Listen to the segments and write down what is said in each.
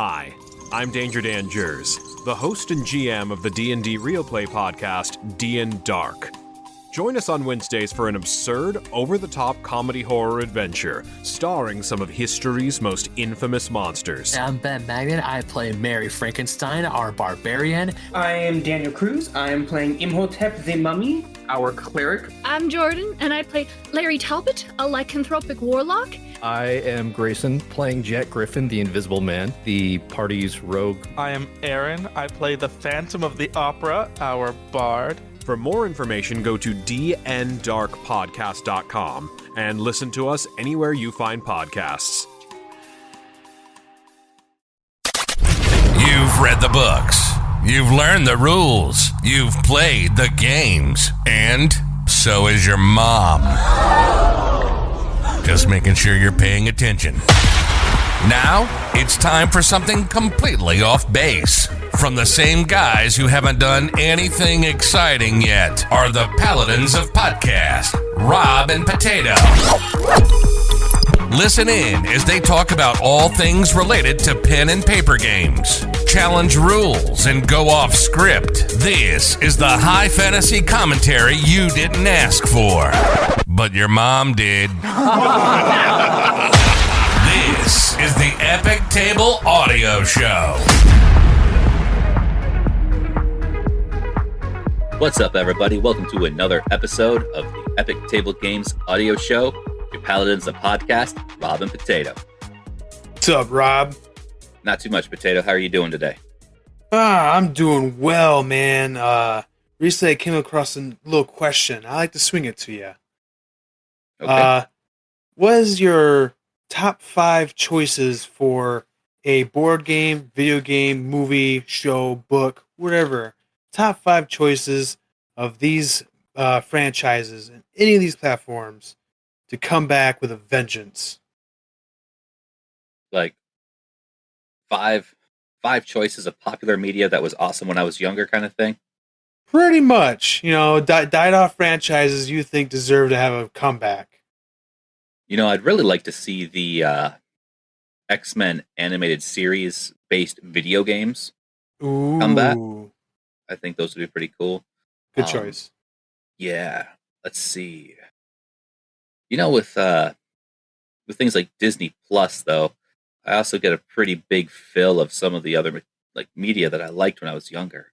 Hi, I'm Danger Dan Jers, the host and GM of the D&D Real Play podcast, D&Dark. Join us on Wednesdays for an absurd, over-the-top comedy horror adventure, starring some of history's most infamous monsters. I'm Ben Magnet. I play Mary Frankenstein, our barbarian. I am Daniel Cruz. I am playing Imhotep the Mummy, our cleric. I'm Jordan, and I play Larry Talbot, a lycanthropic warlock. I am Grayson, playing Jack Griffin, the Invisible Man, the party's rogue. I am Aaron. I play the Phantom of the Opera, our bard. For more information, go to dndarkpodcast.com and listen to us anywhere you find podcasts. You've read the books. You've learned the rules. You've played the games. And so is your mom. Just making sure you're paying attention. Now, it's time for something completely off base. From the same guys who haven't done anything exciting yet are the Paladins of Podcast, Rob and Potato. Listen in as they talk about all things related to pen and paper games, challenge rules, and go off script. This is the high fantasy commentary you didn't ask for, but your mom did. This is the Epic Table Audio Show. What's up, everybody? Welcome to another episode of the Epic Table Games Audio Show. Your Paladins of Podcast, Rob and Potato. What's up, Rob? Not too much, Potato. How are you doing today? I'm doing well, man. Recently I came across a little question. I like to swing it to you. Okay. What is your top 5 choices for a board game, video game, movie, show, book, whatever? Top 5 choices of these franchises and any of these platforms to come back with a vengeance. Like five choices of popular media that was awesome when I was younger, kind of thing. Pretty much, died off franchises you think deserve to have a comeback. I'd really like to see the X-Men animated series based video games come back. I think those would be pretty cool. Good choice. Yeah. Let's see. With things like Disney Plus, though, I also get a pretty big fill of some of the other media that I liked when I was younger.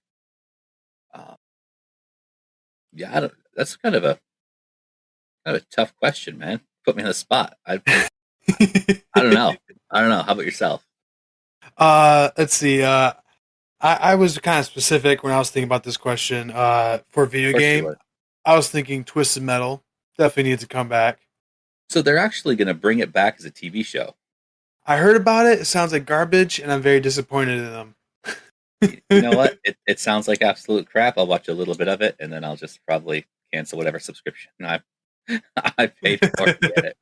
That's kind of a tough question, man. Put me on the spot. I don't know. How about yourself? Let's see. I was kind of specific when I was thinking about this question. For video game, I was thinking Twisted Metal. Definitely needs to come back. So they're actually going to bring it back as a TV show. I heard about it. It sounds like garbage, and I'm very disappointed in them. You know what? It sounds like absolute crap. I'll watch a little bit of it, and then I'll just probably cancel whatever subscription I paid for to get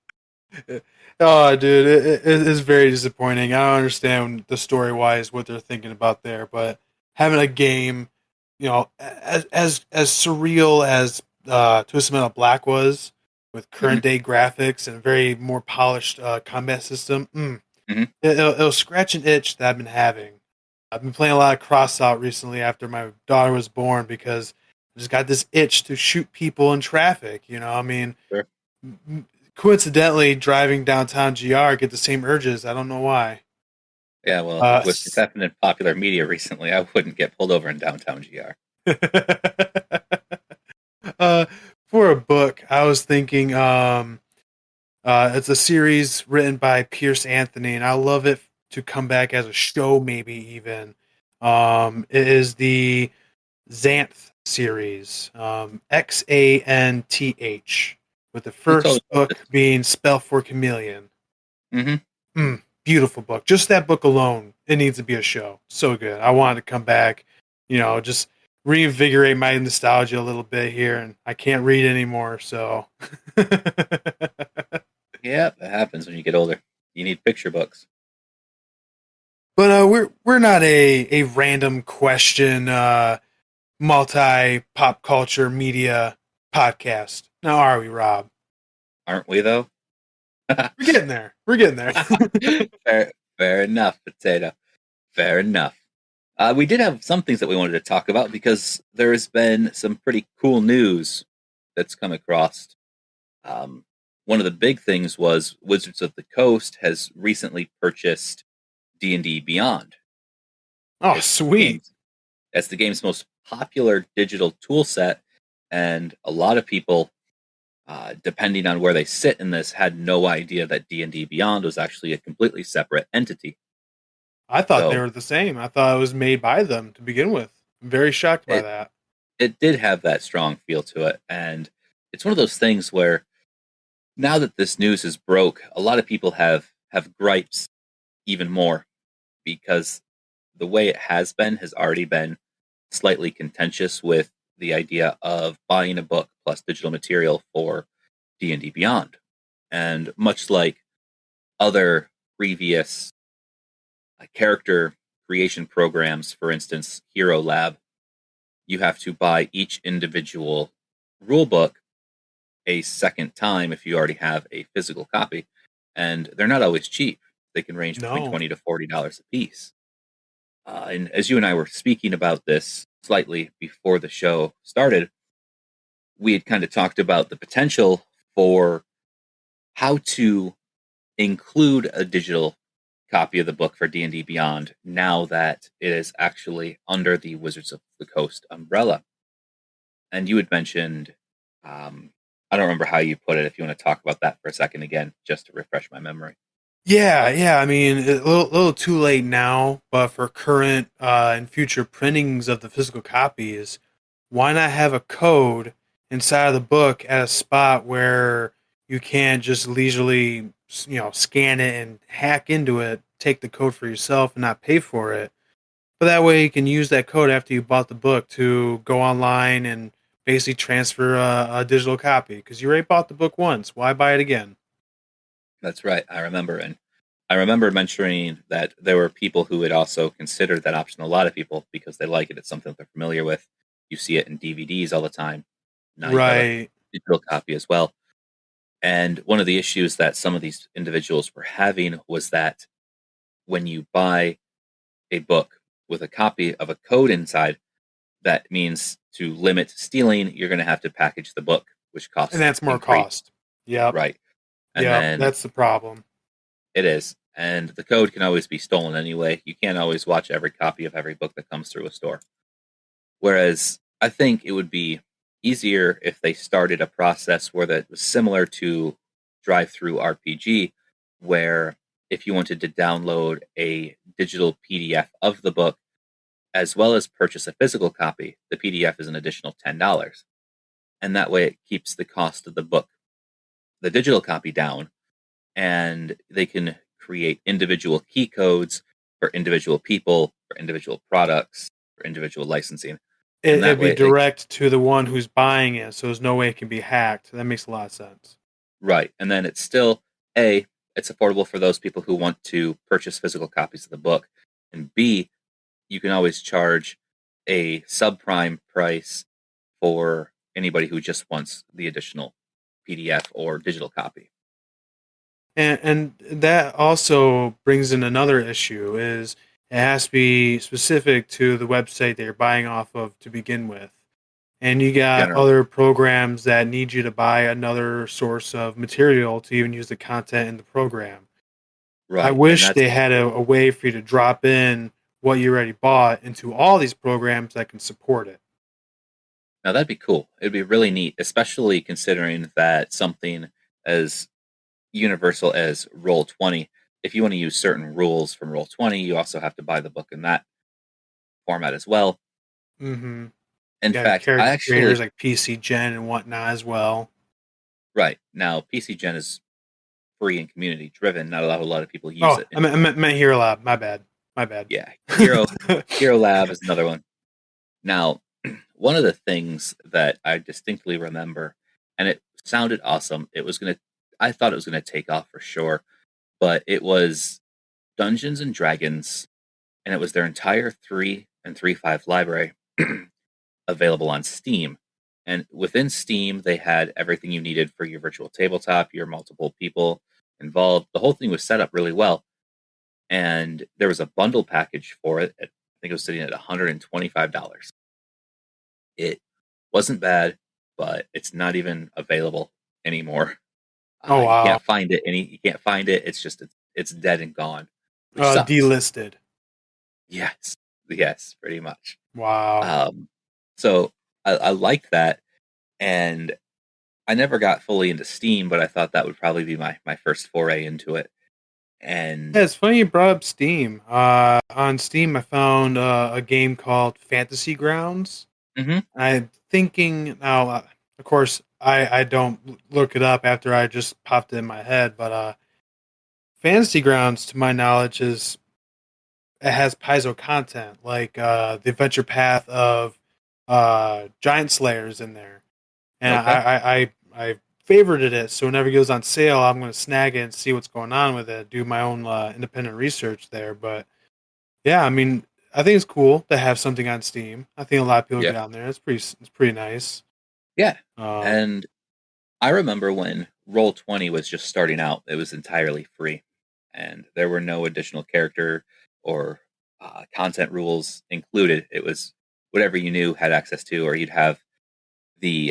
it. Oh, dude, it is very disappointing. I don't understand the story-wise what they're thinking about there, but having a game, as surreal as Twisted Metal Black was, with current day graphics and a very more polished combat system, it'll scratch an itch that I've been having. I've been playing a lot of Crossout recently after my daughter was born because I just got this itch to shoot people in traffic. Sure. Coincidentally, driving downtown GR, I get the same urges. I don't know why. Yeah, well, with what's happened in popular media recently, I wouldn't get pulled over in downtown GR. For a book, I was thinking it's a series written by Pierce Anthony, and I love it to come back as a show, maybe even. It is the Xanth series, Xanth, with the first book being Spell for Chameleon. Beautiful book. Just that book alone, it needs to be a show. So good. I want it to come back, just reinvigorate my nostalgia a little bit here, and I can't read anymore, so. Yeah, that happens when you get older. You need picture books. But we're not a random question, multi pop culture media podcast. Now are we, Rob? Aren't we, though? We're getting there. Fair enough, Potato. Fair enough. We did have some things that we wanted to talk about because there has been some pretty cool news that's come across. One of the big things was Wizards of the Coast has recently purchased D&D Beyond. Oh, sweet. It's the game's most popular digital tool set, and a lot of people, depending on where they sit in this, had no idea that D&D Beyond was actually a completely separate entity. I thought they were the same. I thought it was made by them to begin with. I'm very shocked by that. It did have that strong feel to it, and it's one of those things where now that this news is broke, a lot of people have gripes even more because the way it has already been slightly contentious with the idea of buying a book plus digital material for D&D Beyond. And much like other previous character creation programs, for instance, Hero Lab, you have to buy each individual rulebook a second time if you already have a physical copy. And they're not always cheap. They can range between $20 to $40 a piece. And as you and I were speaking about this slightly before the show started, we had kind of talked about the potential for how to include a digital copy of the book for D&D Beyond now that it is actually under the Wizards of the Coast umbrella. And you had mentioned, I don't remember how you put it, if you want to talk about that for a second again, just to refresh my memory. Yeah. I mean, a little too late now, but for current and future printings of the physical copies, why not have a code inside of the book at a spot where you can't just leisurely, scan it and hack into it, take the code for yourself and not pay for it. But that way you can use that code after you bought the book to go online and basically transfer a digital copy because you already bought the book once. Why buy it again? That's right. I remember. And I remember mentioning that there were people who had also considered that option. A lot of people, because they like it. It's something that they're familiar with. You see it in DVDs all the time. Now you have a digital copy as well. And one of the issues that some of these individuals were having was that when you buy a book with a copy of a code inside, that means to limit stealing, you're going to have to package the book, which costs. And that's more cost. Yeah. Right. And yeah, that's the problem. It is. And the code can always be stolen anyway. You can't always watch every copy of every book that comes through a store. Whereas I think it would be easier if they started a process where that was similar to Drive-Through RPG, where if you wanted to download a digital PDF of the book, as well as purchase a physical copy, the PDF is an additional $10. And that way it keeps the cost of the book, the digital copy, down, and they can create individual key codes for individual people, for individual products, for individual licensing. It'd be direct to the one who's buying it, so there's no way it can be hacked. That makes a lot of sense. Right. And then it's still, A, it's affordable for those people who want to purchase physical copies of the book, and B, you can always charge a subprime price for anybody who just wants the additional PDF or digital copy. And that also brings in another issue, is it has to be specific to the website that you're buying off of to begin with. And you got other programs that need you to buy another source of material to even use the content in the program. Right. I wish they had a way for you to drop in what you already bought into all these programs that can support it. Now that'd be cool. It'd be really neat, especially considering that something as universal as Roll20, if you want to use certain rules from Roll20, you also have to buy the book in that format as well. Mm-hmm. In fact, I actually creators like PC Gen and whatnot as well. Right. Now, PC Gen is free and community driven. Not a lot of people use it. I meant Hero Lab. My bad. Yeah, Hero Lab is another one. Now, one of the things that I distinctly remember, and it sounded awesome. I thought it was gonna take off for sure, but it was Dungeons and Dragons, and it was their entire 3 and 3.5 library available on Steam. And within Steam, they had everything you needed for your virtual tabletop, your multiple people involved. The whole thing was set up really well. and there was a bundle package for it. I think it was sitting at $125. It wasn't bad, but it's not even available anymore. Oh, wow. You can't find it. You can't find it. It's just it's dead and gone. Which sucks. Delisted. Yes, pretty much. Wow. So I liked that, and I never got fully into Steam, but I thought that would probably be my first foray into it. And yeah, it's funny you brought up Steam. On Steam, I found a game called Fantasy Grounds. Mm-hmm. I'm thinking now, of course, I don't look it up after I just popped it in my head, but Fantasy Grounds, to my knowledge, it has Paizo content, like the adventure path of Giant Slayers in there. And okay. I favorited it, so whenever it goes on sale, I'm going to snag it and see what's going on with it, do my own independent research there. But yeah, I mean, I think it's cool to have something on Steam. I think a lot of people get on there. It's pretty nice. Yeah, and I remember when Roll20 was just starting out, it was entirely free, and there were no additional character or content rules included. It was whatever you knew had access to, or you'd have the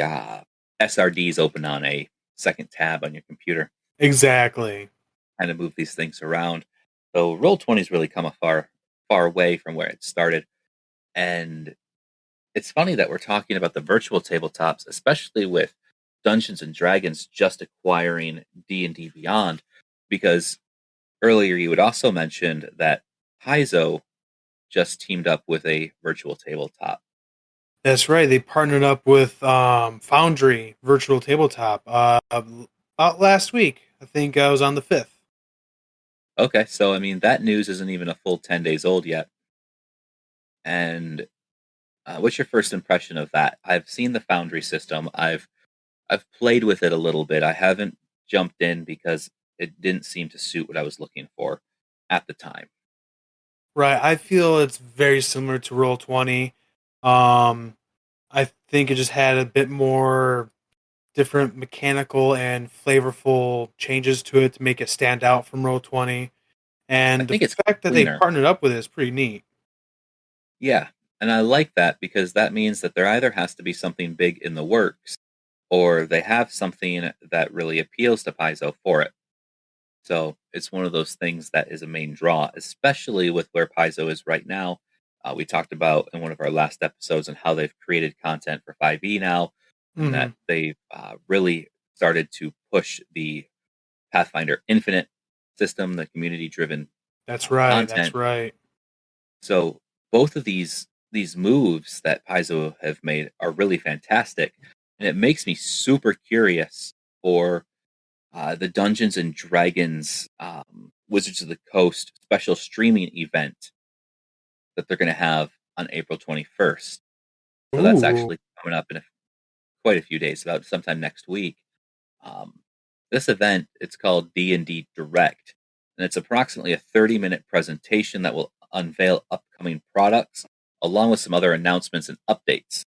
SRDs open on a second tab on your computer. Exactly. Kind of move these things around. So Roll20's really come a far way from where it started. And it's funny that we're talking about the virtual tabletops, especially with Dungeons and Dragons just acquiring D&D Beyond, because earlier you had also mentioned that Paizo just teamed up with a virtual tabletop. That's right. They partnered up with Foundry Virtual Tabletop about last week. I think I was on the 5th. Okay, so I mean that news isn't even a full 10 days old yet. And what's your first impression of that? I've seen the Foundry system. I've played with it a little bit. I haven't jumped in because it didn't seem to suit what I was looking for at the time. Right. I feel it's very similar to Roll20. I think it just had a bit more different mechanical and flavorful changes to it to make it stand out from Roll20. And the fact that they partnered up with it is pretty neat. Yeah, and I like that because that means that there either has to be something big in the works or they have something that really appeals to Paizo for it. So it's one of those things that is a main draw, especially with where Paizo is right now. We talked about in one of our last episodes on how they've created content for 5e now, and that they've really started to push the Pathfinder Infinite system, the community-driven That's right. content. That's right. So both of these moves that Paizo have made are really fantastic, and it makes me super curious for the Dungeons and Dragons Wizards of the Coast special streaming event that they're going to have on April 21st. So that's actually coming up in quite a few days, about sometime next week. This event, it's called D&D Direct, and it's approximately a 30-minute presentation that will unveil upcoming products, along with some other announcements and updates.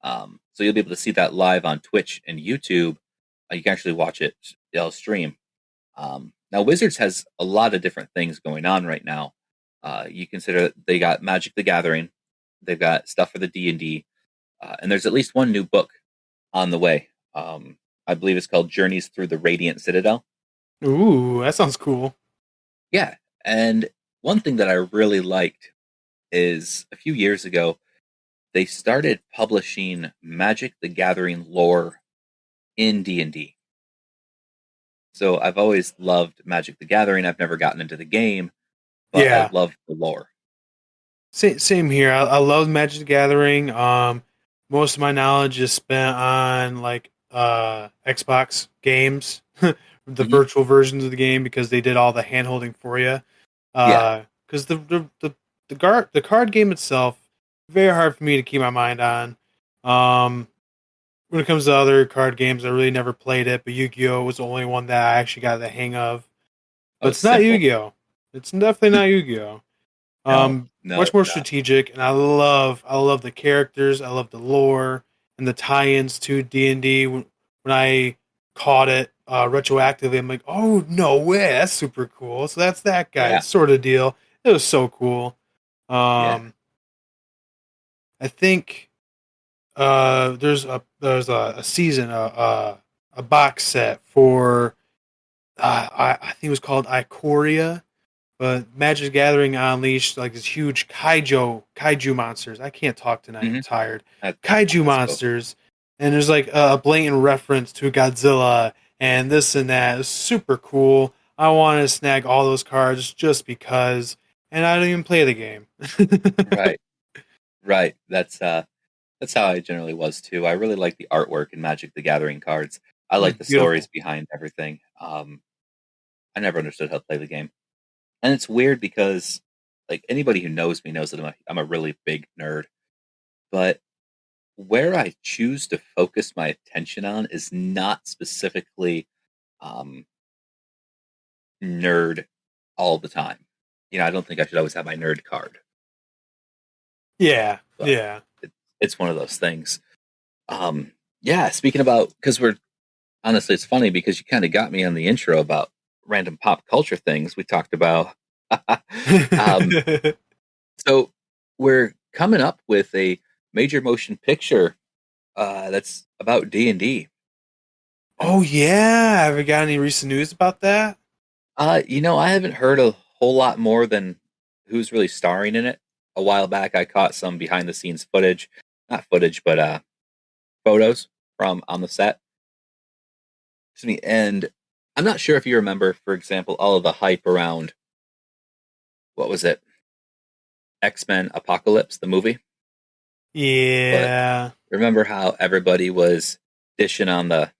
So you'll be able to see that live on Twitch and YouTube. You can actually watch it, stream. Now, Wizards has a lot of different things going on right now. You consider they got Magic the Gathering, they've got stuff for the D&D, and there's at least one new book on the way. I believe it's called Journeys Through the Radiant Citadel. Ooh, that sounds cool. Yeah, and one thing that I really liked is a few years ago, they started publishing Magic the Gathering lore in D&D. So I've always loved Magic the Gathering. I've never gotten into the game, but I love the lore. Same here. I love Magic the Gathering. Most of my knowledge is spent on like Xbox games, the virtual versions of the game, because they did all the hand holding for you. Because the card game itself, very hard for me to keep my mind on. When it comes to other card games, I really never played it, but Yu-Gi-Oh! Was the only one that I actually got the hang of. But it's not Yu-Gi-Oh! It's definitely not Yu-Gi-Oh! Much more strategic, and I love the characters, I love the lore, and the tie-ins to D&D. When I caught it retroactively. I'm like, oh no way, that's super cool. So that's that guy Yeah. sort of deal. It was so cool. I think there's a season a box set for I think it was called Ikoria, but Magic's Gathering unleashed like this huge kaiju monsters. I can't talk tonight. I'm tired. Kaiju monsters, and there's like a blatant reference to Godzilla and this and that. It's super cool. I wanted to snag all those cards just because, and I don't even play the game. Right. That's how I generally was too. I really like the artwork in Magic the Gathering cards. I like the Beautiful. stories behind everything. I never understood how to play the game. And it's weird because like anybody who knows me knows that I'm a really big nerd. But where I choose to focus my attention on is not specifically nerd all the time. I don't think I should always have my nerd card. Yeah, But yeah. It's one of those things. Speaking about, because honestly, it's funny because you kind of got me on the intro about random pop culture things we talked about. So we're coming up with a major motion picture that's about D&D. Oh yeah, have you got any recent news about that? I haven't heard a whole lot more than who's really starring in it. A while back, I caught some behind the scenes footage, not footage, but photos from on the set. Excuse me, and I'm not sure if you remember, for example, all of the hype around what was it, X-Men Apocalypse, the movie. Yeah. But remember how everybody was dishing on the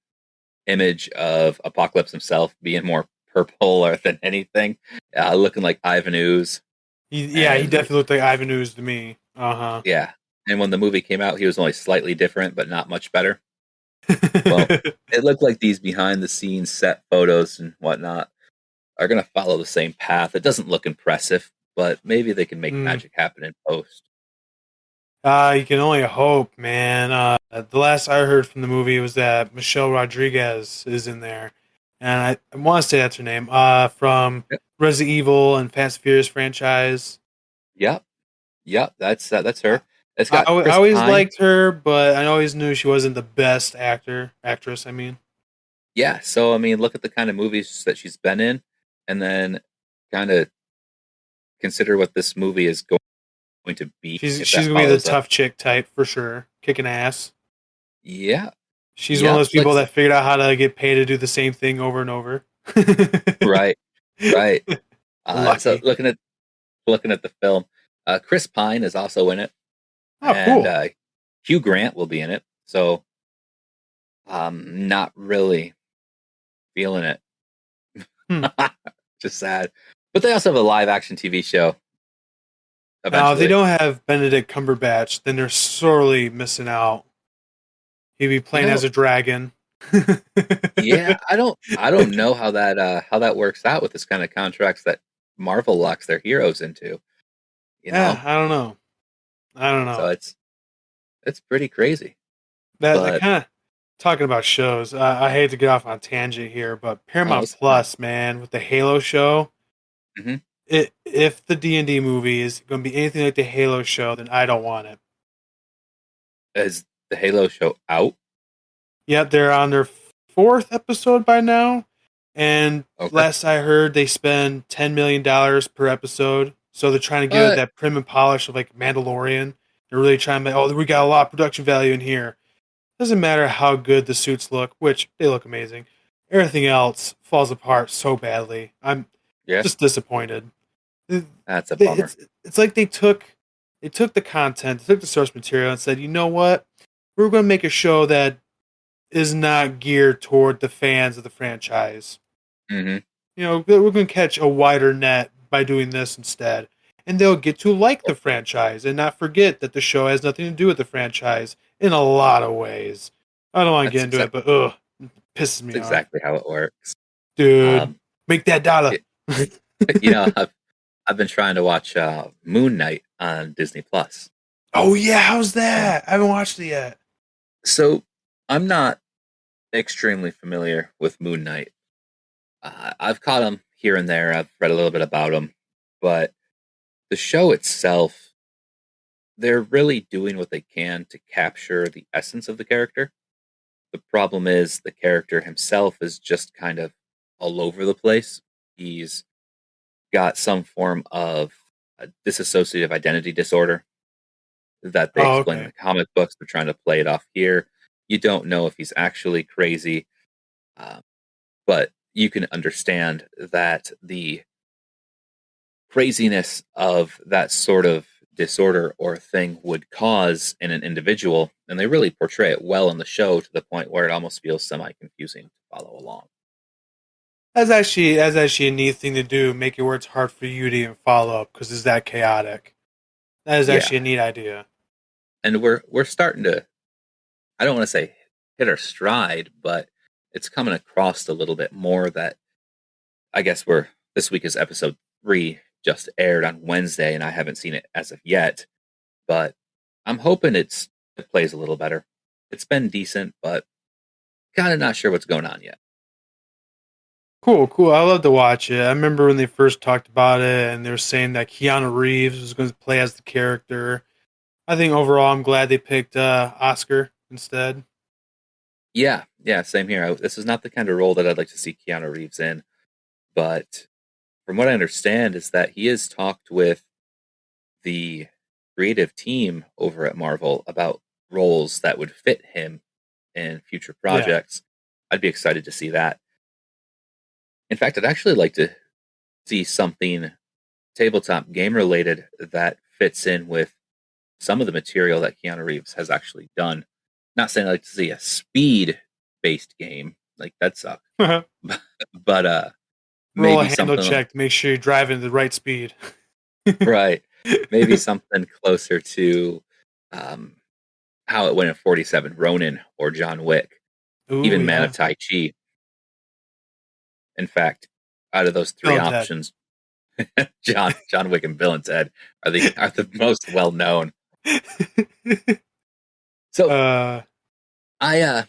image of Apocalypse himself being more purple than anything, looking like Ivan Ooze. He definitely looked like Ivan Ooze to me. Uh-huh. Yeah. And when the movie came out, he was only slightly different, but not much better. Well, it looked like these behind the scenes set photos and whatnot are going to follow the same path. It doesn't look impressive, but maybe they can make magic happen in post. You can only hope, man. The last I heard from the movie was that Michelle Rodriguez is in there. And I want to say that's her name. From Resident Evil and Fast and Furious franchise. Yep, that's her. It's got I Chris always Pine. liked her, but I always knew she wasn't the best actress. I mean, Yeah, so I mean, look at the kind of movies that she's been in, and then kind of consider what this movie is going to be. she's gonna be the tough chick type for sure, kicking ass. Yeah, she's one of those people that figured out how to get paid to do the same thing over and over. right. So looking at the film, Chris Pine is also in it. Oh, and, cool. Hugh Grant will be in it. So, not really feeling it. Just sad. But they also have a live action TV show. Now, if they don't have Benedict Cumberbatch, then they're sorely missing out. He'd be playing as a dragon. Yeah, I don't know how that works out with this kind of contracts that Marvel locks their heroes into. I don't know. So it's pretty crazy. That kind of talking about shows. I hate to get off on a tangent here, but Paramount Plus, man, with the Halo show. Mm-hmm. If the D&D movie is going to be anything like the Halo show, then I don't want it. Is the Halo show out? Yeah, they're on their 4th episode by now. And last I heard, they spend $10 million per episode. So they're trying to give it that prim and polish of like Mandalorian. They're really trying to we got a lot of production value in here. Doesn't matter how good the suits look, which they look amazing. Everything else falls apart so badly. I'm just disappointed. That's a bummer. It's like they took the content, they took the source material and said, you know what? We're going to make a show that is not geared toward the fans of the franchise. Mm-hmm. We're going to catch a wider net by doing this instead. And they'll get to like the franchise and not forget that the show has nothing to do with the franchise in a lot of ways. I don't want to get into it, but it pisses me off. Exactly how it works. Dude, make that dollar. I've been trying to watch Moon Knight on Disney Plus. Oh yeah, how's that? I haven't watched it yet. So I'm not extremely familiar with Moon Knight. I've caught him here and there. I've read a little bit about him, but the show itself, they're really doing what they can to capture the essence of the character. The problem is the character himself is just kind of all over the place. He's got some form of a dissociative identity disorder that they explain in the comic books. They're trying to play it off here. You don't know if he's actually crazy, but you can understand that the craziness of that sort of disorder or thing would cause in an individual, and they really portray it well in the show to the point where it almost feels semi-confusing to follow along. That's actually a neat thing to do, make it where it's hard for you to even follow up because it's that chaotic. That is actually a neat idea. And we're starting to, I don't want to say hit our stride, but it's coming across a little bit more that I guess this week is episode 3 just aired on Wednesday, and I haven't seen it as of yet, but I'm hoping it plays a little better. It's been decent, but kind of not sure what's going on yet. Cool. I love to watch it. I remember when they first talked about it, and they were saying that Keanu Reeves was going to play as the character. I think overall, I'm glad they picked Oscar instead. Yeah, same here. This is not the kind of role that I'd like to see Keanu Reeves in, but from what I understand is that he has talked with the creative team over at Marvel about roles that would fit him in future projects. Yeah. I'd be excited to see that. In fact, I'd actually like to see something tabletop game related that fits in with some of the material that Keanu Reeves has actually done. Not saying I'd like to see a speed-based game. Like, that sucks. but roll maybe a handle check to make sure you're driving at the right speed. Right. Maybe something closer to how it went in 47, Ronin or John Wick. Ooh, even Man of Tai Chi. In fact, out of those 3 Bill and options, John Wick and Bill and Ted are the most well known. So I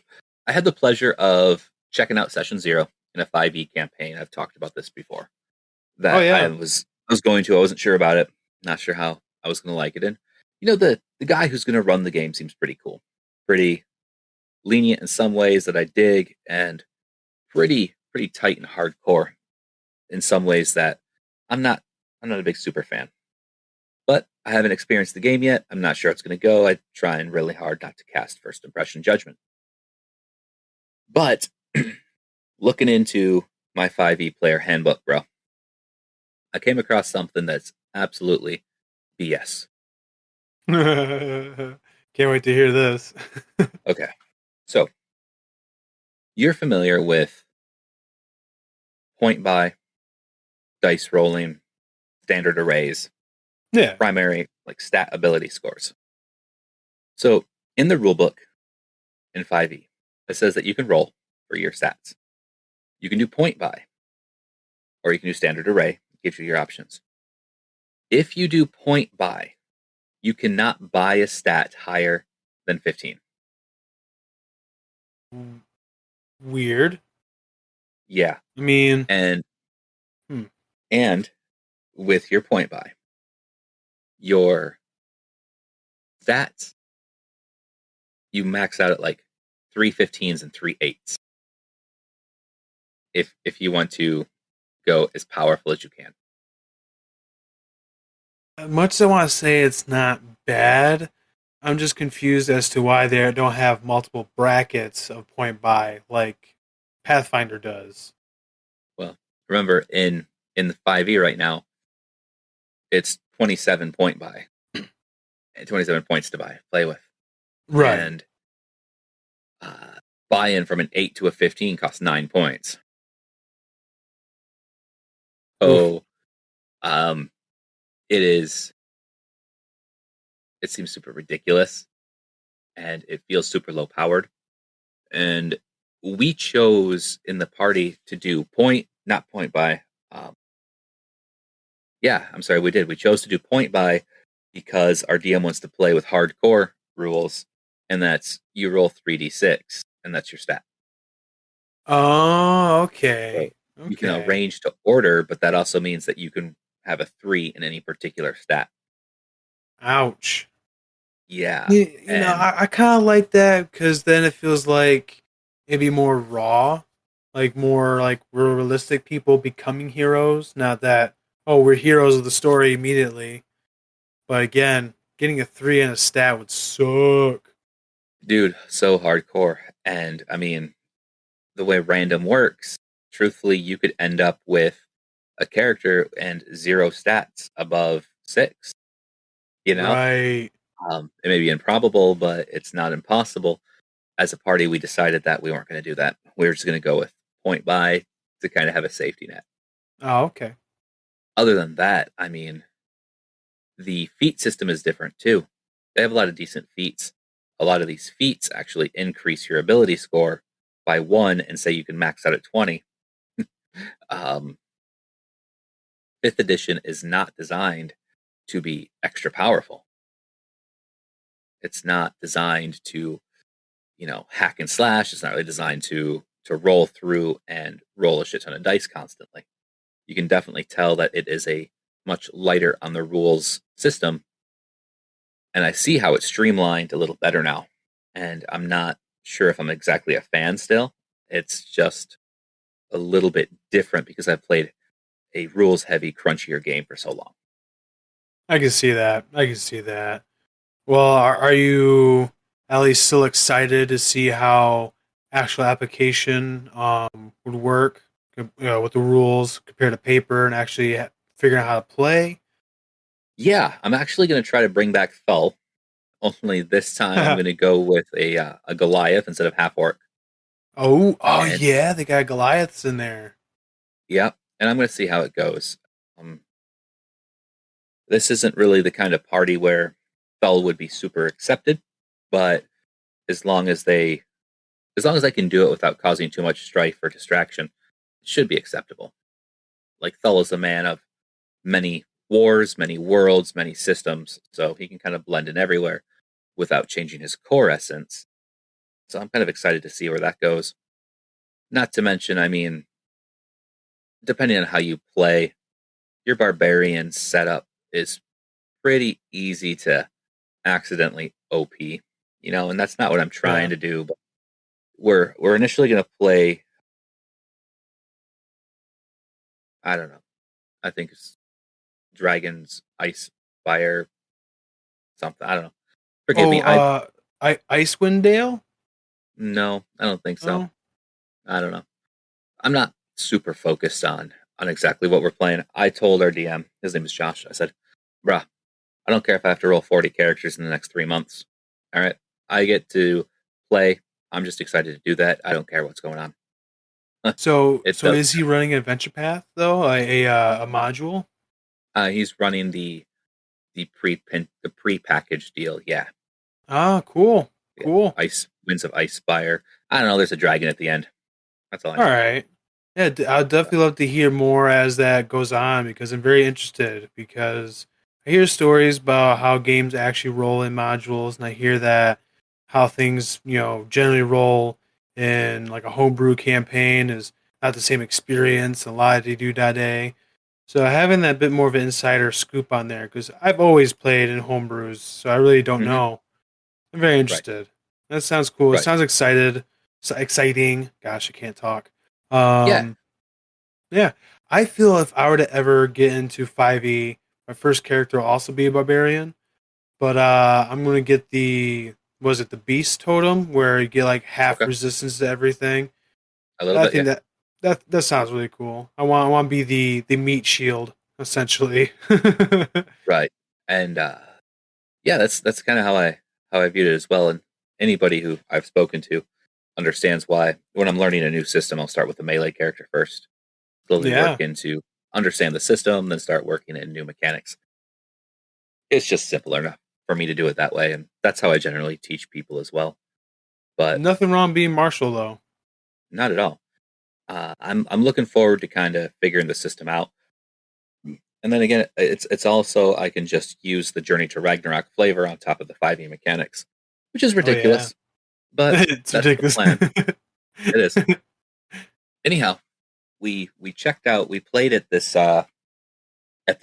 had the pleasure of checking out Session 0 in a 5e campaign. I've talked about this before. That I was going to. I wasn't sure about it. Not sure how I was going to like it. And the guy who's going to run the game seems pretty cool, pretty lenient in some ways that I dig, and pretty tight and hardcore in some ways that I'm not a big super fan. But I haven't experienced the game yet. I'm not sure how it's going to go. I'm trying really hard not to cast first impression judgment. But looking into my 5e player handbook, bro, I came across something that's absolutely BS. Can't wait to hear this. Okay. So, you're familiar with point buy, dice rolling, standard arrays, primary stat ability scores. So, in the rulebook in 5e, it says that you can roll for your stats. You can do point buy, or you can do standard array. It gives you your options. If you do point buy, you cannot buy a stat higher than 15. Weird. Yeah. I mean, and with your point buy, your stats, you max out at 3 15s and 3 8s. If you want to go as powerful as you can. Much as I want to say it's not bad, I'm just confused as to why they don't have multiple brackets of point buy like Pathfinder does. Well, remember in the 5e right now, it's 27 point buy. And 27 points to play with. Right. And buy-in from an 8 to a 15 costs 9 points. So, it seems super ridiculous, and it feels super low powered. And we chose in the party to do not point buy. We did. We chose to do point buy because our DM wants to play with hardcore rules, and that's you roll 3d6, and that's your stat. Oh, okay. So you can Okay. arrange to order, but that also means that you can have a 3 in any particular stat. Ouch. Yeah. You know, And I kind of like that because then it feels like maybe more raw, like more like realistic people becoming heroes. Not that, oh, we're heroes of the story immediately. But again, getting a 3 in a stat would suck. dude, so hardcore. And I mean, the way random works, truthfully, you could end up with a character and 0 stats above 6. You know, Right. it may be improbable, but it's not impossible. As a party, we decided that we weren't going to do that. We were just going to go with point buy to kind of have a safety net. Oh, okay. Other than that, I mean, the feat system is different too. They have a lot of decent feats. A lot of these feats actually increase your ability score by 1 and say you can max out at 20. um, 5th edition is not designed to be extra powerful. It's not designed to, hack and slash. It's not really designed to roll through and roll a shit ton of dice constantly. You can definitely tell that it is a much lighter on the rules system. And I see how it's streamlined a little better now. And I'm not sure if I'm exactly a fan still. It's just a little bit different because I've played a rules heavy, crunchier game for so long. I can see that. I can see that. Well, are you at least still excited to see how actual application would work, with the rules compared to paper and actually figuring out how to play? Yeah, I'm actually going to try to bring back Thull. Only this time I'm going to go with a Goliath instead of half orc. Oh, And yeah, they got Goliaths in there. yeah, and I'm going to see how it goes. This isn't really the kind of party where Thull would be super accepted, but as long as I can do it without causing too much strife or distraction, it should be acceptable. Like Thull is a man of many wars, many worlds, many systems, so he can kind of blend in everywhere without changing his core essence. So I'm kind of excited to see where that goes. Not to mention, I mean, depending on how you play, your barbarian setup is pretty easy to accidentally OP, and that's not what I'm trying to do. But we're initially going to play. I don't know. I think it's Dragons, Ice, Fire, something. I don't know. Forgive me. Icewind Dale? No, I don't think so. Oh. I don't know. I'm not super focused on exactly what we're playing. I told our DM, his name is Josh. I said, "Bruh, I don't care if I have to roll 40 characters in the next 3 months. All right, I get to play. I'm just excited to do that. I don't care what's going on." So is he running Adventure Path though? A module? He's running the pre-packaged deal. Yeah. Ah, cool. Yeah. Cool. Ice Winds of Ice Spire. I don't know. There's a dragon at the end. That's all. All right. Yeah, I'd definitely love to hear more as that goes on because I'm very interested. Because I hear stories about how games actually roll in modules, and I hear that how things generally roll in like a homebrew campaign is not the same experience. A lot of do that day. So having that bit more of an insider scoop on there because I've always played in homebrews, so I really don't know. I'm very interested. Right. That sounds cool. Right. It sounds exciting. Gosh, I can't talk. Yeah. I feel if I were to ever get into 5e, my first character will also be a barbarian. But I'm going to get the beast totem where you get like half resistance to everything. I think that sounds really cool. I want to be the meat shield essentially. Right. And that's kind of how I viewed it as well. And anybody who I've spoken to understands why when I'm learning a new system, I'll start with the melee character first. Slowly work into understand the system, then start working in new mechanics. It's just simpler enough for me to do it that way, and that's how I generally teach people as well. But nothing wrong being martial, though. Not at all. I'm looking forward to kind of figuring the system out, and then again, it's also I can just use the Journey to Ragnarok flavor on top of the 5e mechanics, which is ridiculous, but it's ridiculous. The plan. It is. anyhow, we checked out. We played at this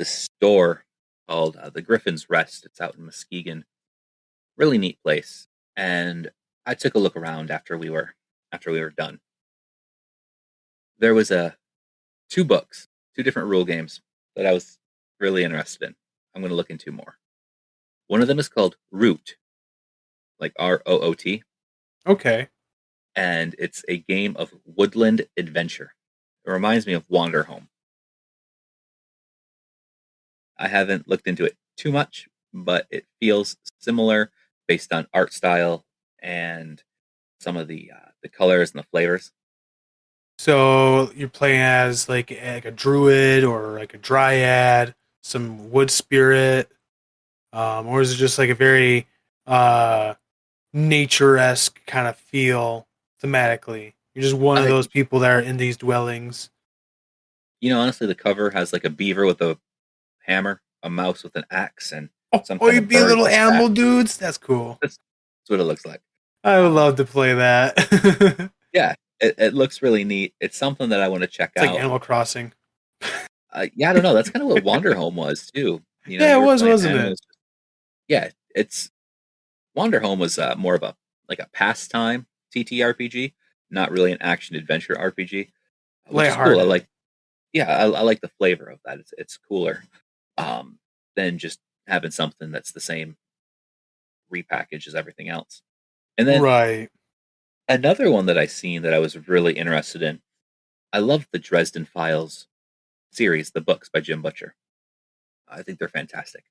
store called the Griffin's Rest. It's out in Muskegon. Really neat place. And I took a look around after we were done. There was two books, two different rule games that I was really interested in. I'm going to look into more. One of them is called Root, like Root, Okay. and it's a game of woodland adventure. It reminds me of Wanderhome. I haven't looked into it too much, but it feels similar based on art style and some of the colors and the flavors. So you're playing as like a druid or like a dryad, some wood spirit, or is it just like a very nature-esque kind of feel thematically? You're just one of those people that are in these dwellings. Honestly, the cover has like a beaver with a hammer, a mouse with an axe, and some you'd be a little animal dudes? That's cool. That's what it looks like. I would love to play that. Yeah, it looks really neat. It's something that I want to check out. Like Animal Crossing. Yeah, I don't know. That's kind of what Wanderhome was too. Yeah, it was, wasn't it? Yeah, Wanderhome was more of a pastime TTRPG, not really an action adventure RPG. Which is cool. I like the flavor of that. It's cooler than just having something that's the same repackage as everything else. And then right. Another one that I seen that I was really interested in. I love the Dresden Files series, the books by Jim Butcher. I think they're fantastic.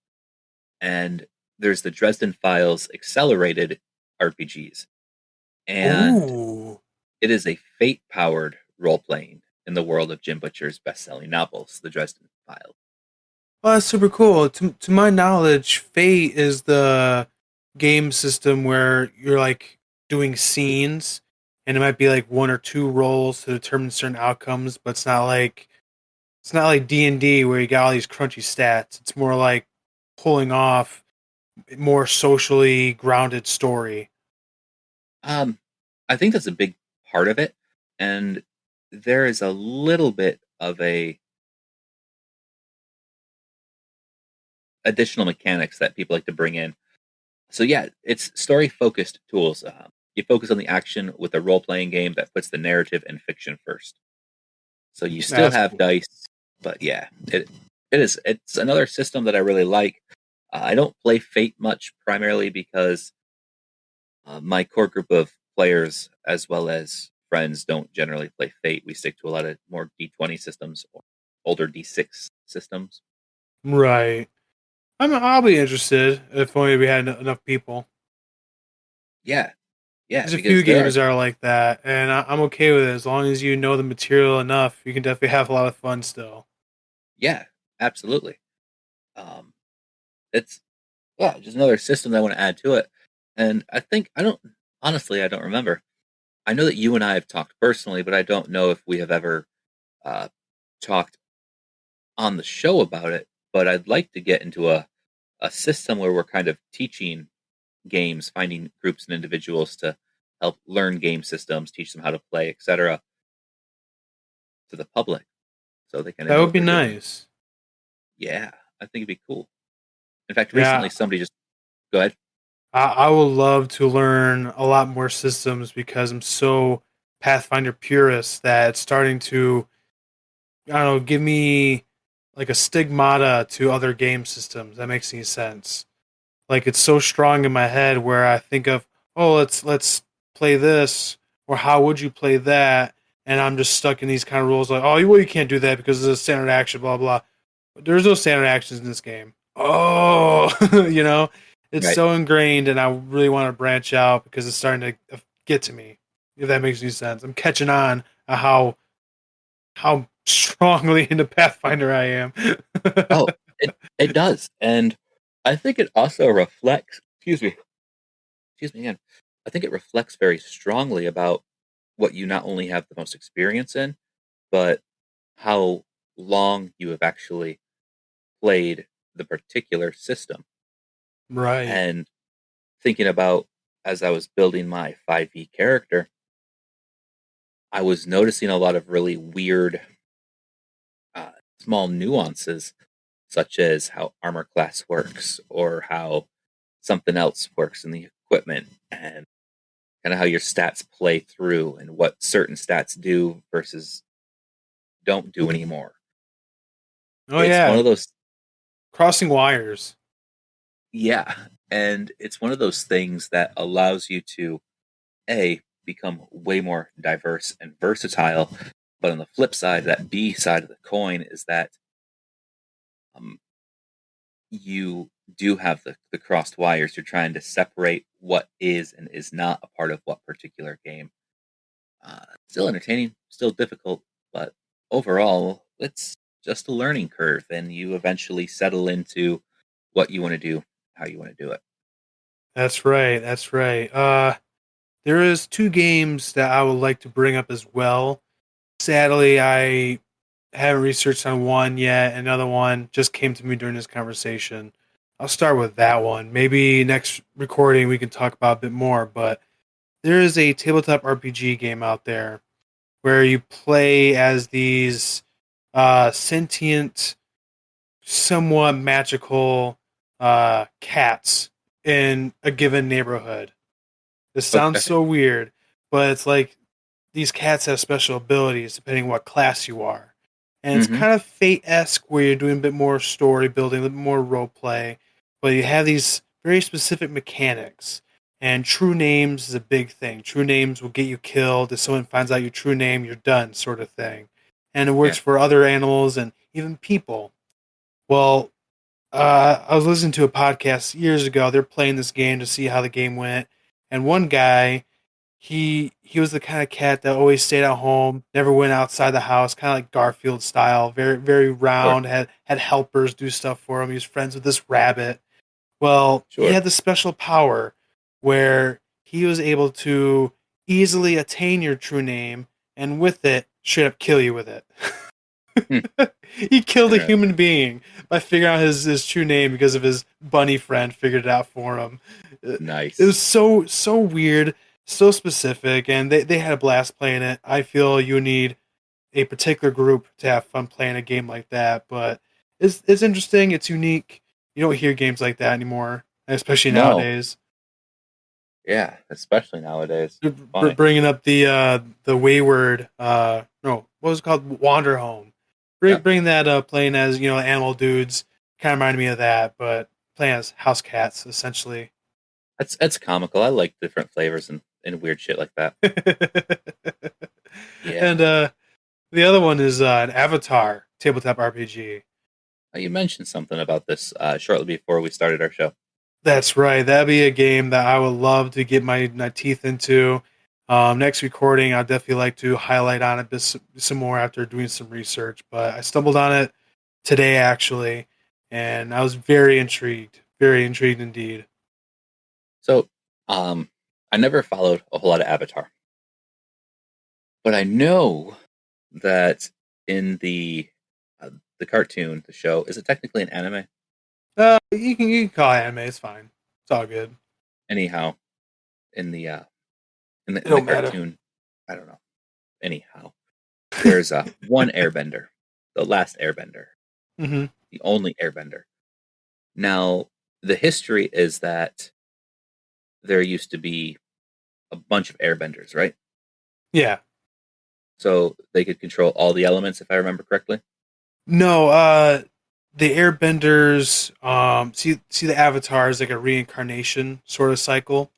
And there's the Dresden Files accelerated RPGs. And it is a fate-powered role-playing in the world of Jim Butcher's best-selling novels, the Dresden Files. Well, that's super cool. To my knowledge, Fate is the game system where you're like doing scenes, and it might be like one or two rolls to determine certain outcomes, but it's not like D&D where you got all these crunchy stats. It's more like pulling off more socially grounded story. I think that's a big part of it, and there is a little bit of a additional mechanics that people like to bring in. So yeah, it's story-focused tools. You focus on the action with a role-playing game that puts the narrative and fiction first. So you still have dice, but yeah, it's another system that I really like. I don't play Fate much, primarily because my core group of players, as well as friends, don't generally play Fate. We stick to a lot of more D20 systems or older D6 systems. Right. I'll be interested if only we had enough people. Yeah. There's a few games that are like that, and I'm okay with it. As long as you know the material enough, you can definitely have a lot of fun still. Yeah, absolutely. It's just another system that I want to add to it. And I don't remember. I know that you and I have talked personally, but I don't know if we have ever talked on the show about it. But I'd like to get into a system where we're kind of teaching games, finding groups and individuals to help learn game systems, teach them how to play, etc., to the public, so they can. That would be nice. Yeah, I think it'd be cool. In fact, recently somebody just go ahead. I would love to learn a lot more systems because I'm so Pathfinder purist that it's starting to, I don't know, give me like a stigmata to other game systems. That makes any sense. Like it's so strong in my head where I think of, let's play this, or how would you play that? And I'm just stuck in these kind of rules like, you can't do that because it's a standard action, blah, blah. But there's no standard actions in this game. It's right. So ingrained, and I really want to branch out because it's starting to get to me, if that makes any sense. I'm catching on how strongly into Pathfinder I am. It does. And I think it also reflects, excuse me again. I think it reflects very strongly about what you not only have the most experience in, but how long you have actually played the particular system. Right. And thinking about, as I was building my 5e character, I was noticing a lot of really weird, small nuances, such as how armor class works or how something else works in the equipment, and kind of how your stats play through and what certain stats do versus don't do anymore. Oh It's one yeah, of those, crossing wires. yeah, and it's one of those things that allows you to A, become way more diverse and versatile. But on the flip side, that B side of the coin is that um, you do have the crossed wires. You're trying to separate what is and is not a part of what particular game. Still entertaining, still difficult, but overall, it's just a learning curve, and you eventually settle into what you want to do, how you want to do it. That's right. That's right. There is two games that I would like to bring up as well. Sadly, I haven't researched on one yet. Another one just came to me during this conversation. I'll start with that one. Maybe next recording we can talk about a bit more, but there is a tabletop RPG game out there where you play as these sentient, somewhat magical cats in a given neighborhood. This sounds Okay. so weird, but it's like these cats have special abilities depending on what class you are. And it's Mm-hmm. kind of Fate-esque where you're doing a bit more story building, a little bit more role play, but you have these very specific mechanics. And true names is a big thing. True names will get you killed. If someone finds out your true name, you're done, sort of thing. And it works Yeah. for other animals and even people. Well, I was listening to a podcast years ago. They're playing this game to see how the game went. And one guy, he was the kind of cat that always stayed at home, never went outside the house, kind of like Garfield style, very very Sure. round, had helpers do stuff for him. He was friends with this rabbit. Well, he Sure. had this special power where he was able to easily attain your true name and with it straight up kill you with it. Hmm. He killed a Interesting. human being by figuring out his true name because of his bunny friend figured it out for him. Nice. It was so weird, so specific, and they had a blast playing it. I feel you need a particular group to have fun playing a game like that, but it's interesting. It's unique. You don't hear games like that anymore, especially No. nowadays. Yeah, especially nowadays. They're Funny. bringing up the Wayward, no, what was it called, Wander Home. Yeah. Bring that up, playing as animal dudes. Kind of reminded me of that, but playing as house cats essentially. That's comical. I like different flavors and weird shit like that. Yeah. And the other one is an Avatar tabletop RPG. You mentioned something about this shortly before we started our show. That's right. That'd be a game that I would love to get my teeth into. Next recording, I'd definitely like to highlight on it some more after doing some research. But I stumbled on it today, actually, and I was very intrigued indeed. So, I never followed a whole lot of Avatar, but I know that in the cartoon, the show, is it technically an anime? You can call it anime. It's fine. It's all good. Anyhow, in the don't matter. cartoon, I don't know. Anyhow, there's one Airbender, the last Airbender, Mm-hmm. the only Airbender. Now, the history is that there used to be a bunch of Airbenders, right? Yeah. So they could control all the elements, if I remember correctly. No. The Airbenders. See the Avatar is like a reincarnation sort of cycle,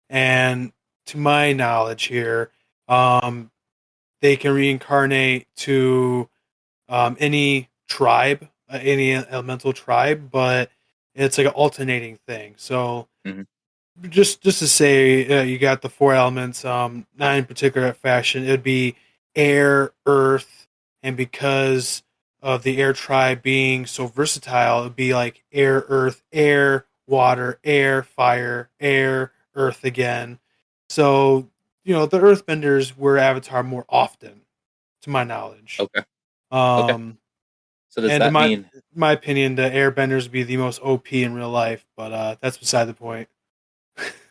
and to my knowledge here, they can reincarnate to any tribe, any elemental tribe, but it's like an alternating thing. So Mhm. just to say, you got the four elements, not in particular fashion. It would be air, earth, and because of the air tribe being so versatile, it would be like air, earth, air, water, air, fire, air, earth again. So the earthbenders were Avatar more often, to my knowledge. Okay. Um, So does and that in my mean my opinion, the airbenders would be the most OP in real life, but that's beside the point.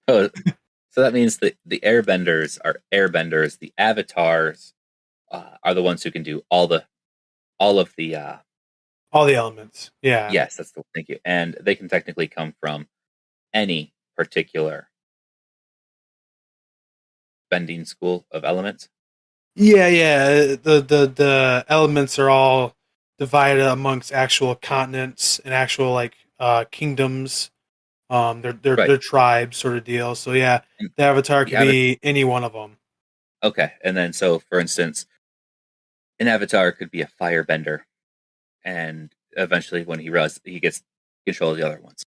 oh, So that means that the airbenders are airbenders. The avatars are the ones who can do all of the. All the elements. Yeah. Yes, that's the. Thank you. And they can technically come from any particular bending school of elements. Yeah. The elements are all divided amongst actual continents and actual like kingdoms. They're tribes sort of deal. So yeah, the avatar could be any one of them. Okay, and then so for instance, an avatar could be a firebender, and eventually when he gets control of the other ones.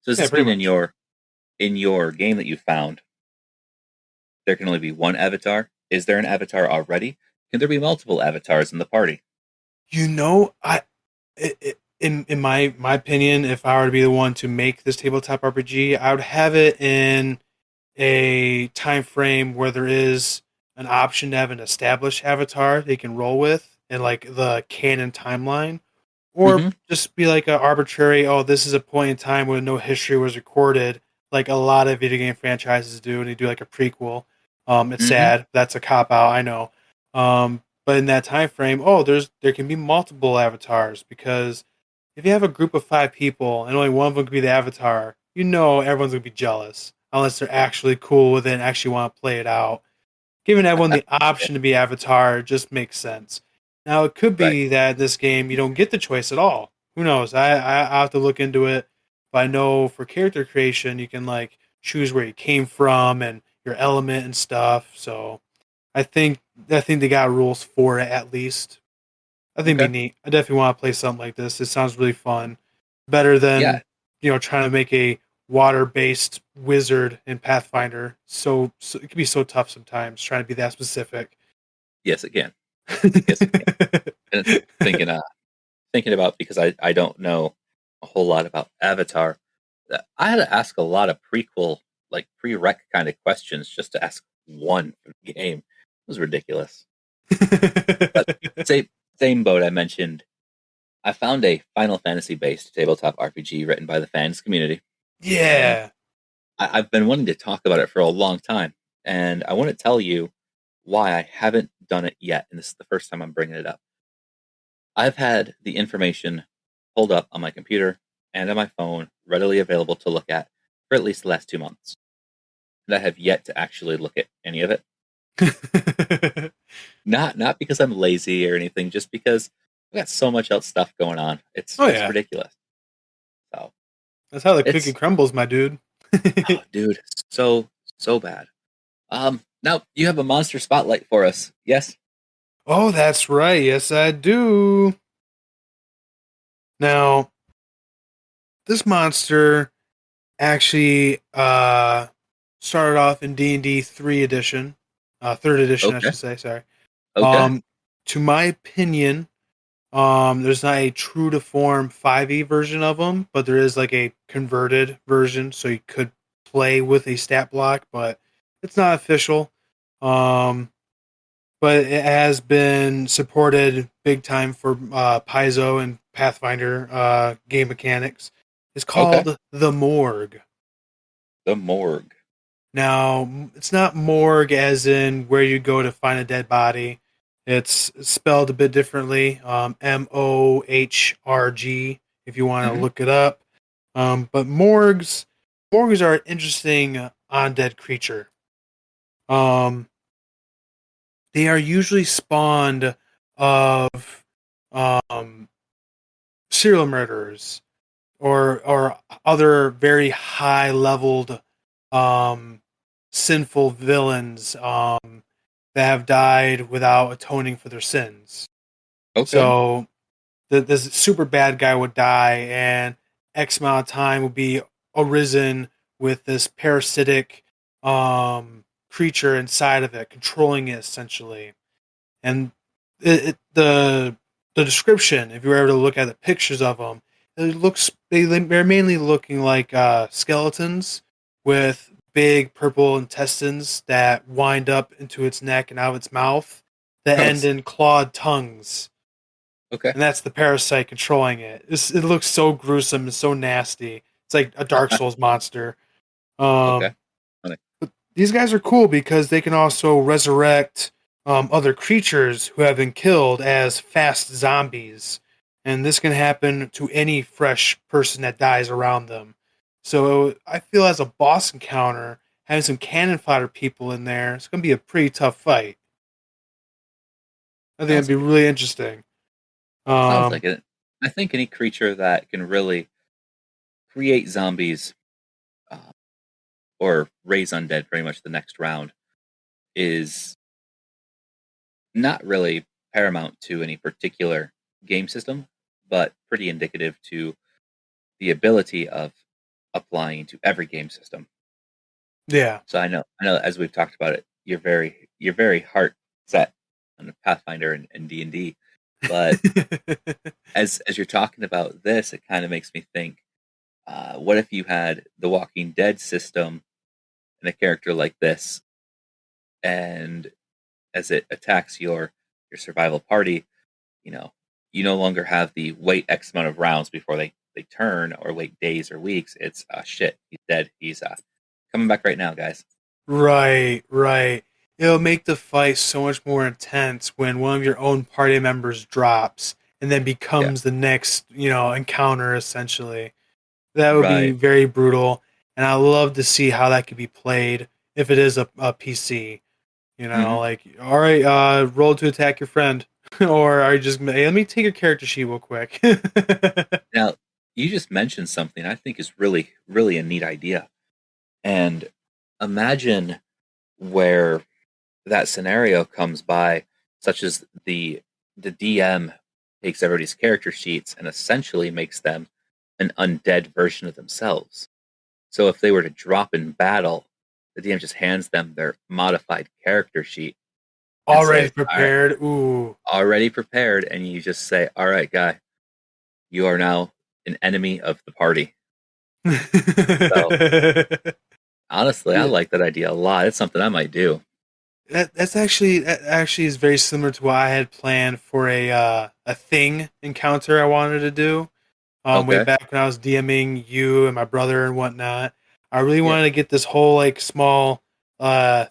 So does this mean in your game that you found, there can only be one avatar? Is there an avatar already? Can there be multiple avatars in the party? You know, in my opinion, if I were to be the one to make this tabletop RPG, I would have it in a time frame where there is an option to have an established avatar they can roll with in like the canon timeline, or just be like an arbitrary, oh, this is a point in time when no history was recorded, like a lot of video game franchises do, and they do like a prequel. It's sad. That's a cop out, I know. But in that time frame, there can be multiple avatars, because if you have a group of 5 people and only one of them can be the avatar, everyone's gonna be jealous unless they're actually cool with it and actually want to play it out. Giving everyone the option to be avatar just makes sense. Now, it could be that in this game you don't get the choice at all. Who knows? I have to look into it. But I know for character creation, you can like choose where you came from and your element and stuff. So I think they got rules for it at least. I think it'd be neat. I definitely want to play something like this. It sounds really fun. Better than trying to make a water-based wizard in Pathfinder. So it can be so tough sometimes trying to be that specific. Yes, it can. Yes, it can. And thinking about, because I don't know a whole lot about Avatar, I had to ask a lot of prereq kind of questions just to ask one for the game. It was ridiculous. But same boat I mentioned. I found a Final Fantasy-based tabletop RPG written by the fans community. Yeah. I've been wanting to talk about it for a long time, and I want to tell you why I haven't done it yet, and this is the first time I'm bringing it up. I've had the information pulled up on my computer and on my phone, readily available to look at, for at least the last 2 months. And I have yet to actually look at any of it. Not because I'm lazy or anything, just because I've got so much else stuff going on. It's ridiculous. So that's how the cookie crumbles, my dude. Oh, dude, so bad. Now you have a monster spotlight for us, yes? Oh, that's right. Yes, I do. Now, this monster actually started off in D&D 3 edition, 3rd edition, I should say. Sorry. Okay. To my opinion, there's not a true to form 5e version of them, but there is like a converted version, so you could play with a stat block, but it's not official. But it has been supported big time for Paizo and Pathfinder game mechanics. It's called the Morgue. The Morgue. Now, it's not morgue as in where you go to find a dead body. It's spelled a bit differently, MOHRG, if you want to look it up. But morgues are an interesting undead creature. They are usually spawned of serial murderers or other very high-leveled sinful villains that have died without atoning for their sins. Okay. So this super bad guy would die, and X amount of time would be arisen with this parasitic creature inside of it, controlling it essentially. And the description, if you were ever to look at the pictures of them, they're mainly looking like skeletons with big purple intestines that wind up into its neck and out of its mouth that end in clawed tongues. Okay. And that's the parasite controlling it. It looks so gruesome and so nasty. It's like a Dark Souls monster. Okay. But these guys are cool because they can also resurrect other creatures who have been killed as fast zombies. And this can happen to any fresh person that dies around them. So I feel as a boss encounter, having some cannon fodder people in there, it's going to be a pretty tough fight. I think it'd be really interesting. Sounds like it. I think any creature that can really create zombies or raise undead pretty much the next round is not really paramount to any particular game system, but pretty indicative to the ability of applying to every game system. Yeah. So I know as we've talked about it, you're very heart set on the Pathfinder and D&D. But as you're talking about this, it kind of makes me think, what if you had the Walking Dead system and a character like this, and as it attacks your survival party, you no longer have the wait X amount of rounds before they turn, or wait days or weeks. It's shit, he's dead. He's coming back right now, guys. Right. It'll make the fight so much more intense when one of your own party members drops and then becomes the next, encounter, essentially. That would be very brutal. And I love to see how that could be played if it is a PC. Like, all right, roll to attack your friend. Or are you just, hey, let me take your character sheet real quick. Now, you just mentioned something I think is really, really a neat idea. And imagine where that scenario comes by, such as the DM takes everybody's character sheets and essentially makes them an undead version of themselves. So if they were to drop in battle, the DM just hands them their modified character sheet. Already prepared. Right, ooh. Already prepared, and you just say, all right, guy, you are now an enemy of the party. So, honestly, I like that idea a lot. It's something I might do. That actually is very similar to what I had planned for a thing encounter I wanted to do. Way back when I was DMing you and my brother and whatnot. I really wanted to get this whole small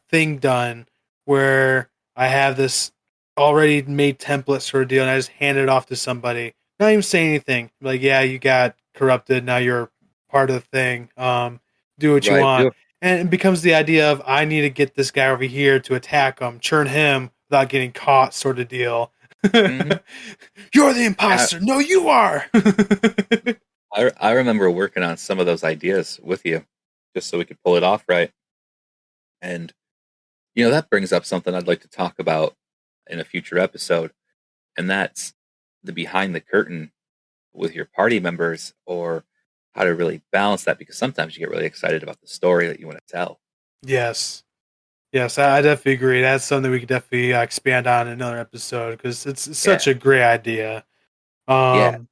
thing done where I have this already made template sort of deal, and I just hand it off to somebody. Not even say anything. Like, yeah, you got corrupted. Now you're part of the thing. Do what you want. And it becomes the idea of, I need to get this guy over here to attack him, churn him without getting caught sort of deal. Mm-hmm. You're the imposter. No, you are. I remember working on some of those ideas with you just so we could pull it off right. And, that brings up something I'd like to talk about in a future episode. And that's the behind the curtain with your party members, or how to really balance that, because sometimes you get really excited about the story that you want to tell. Yes, I definitely agree. That's something we could definitely expand on in another episode, because it's such a great idea. But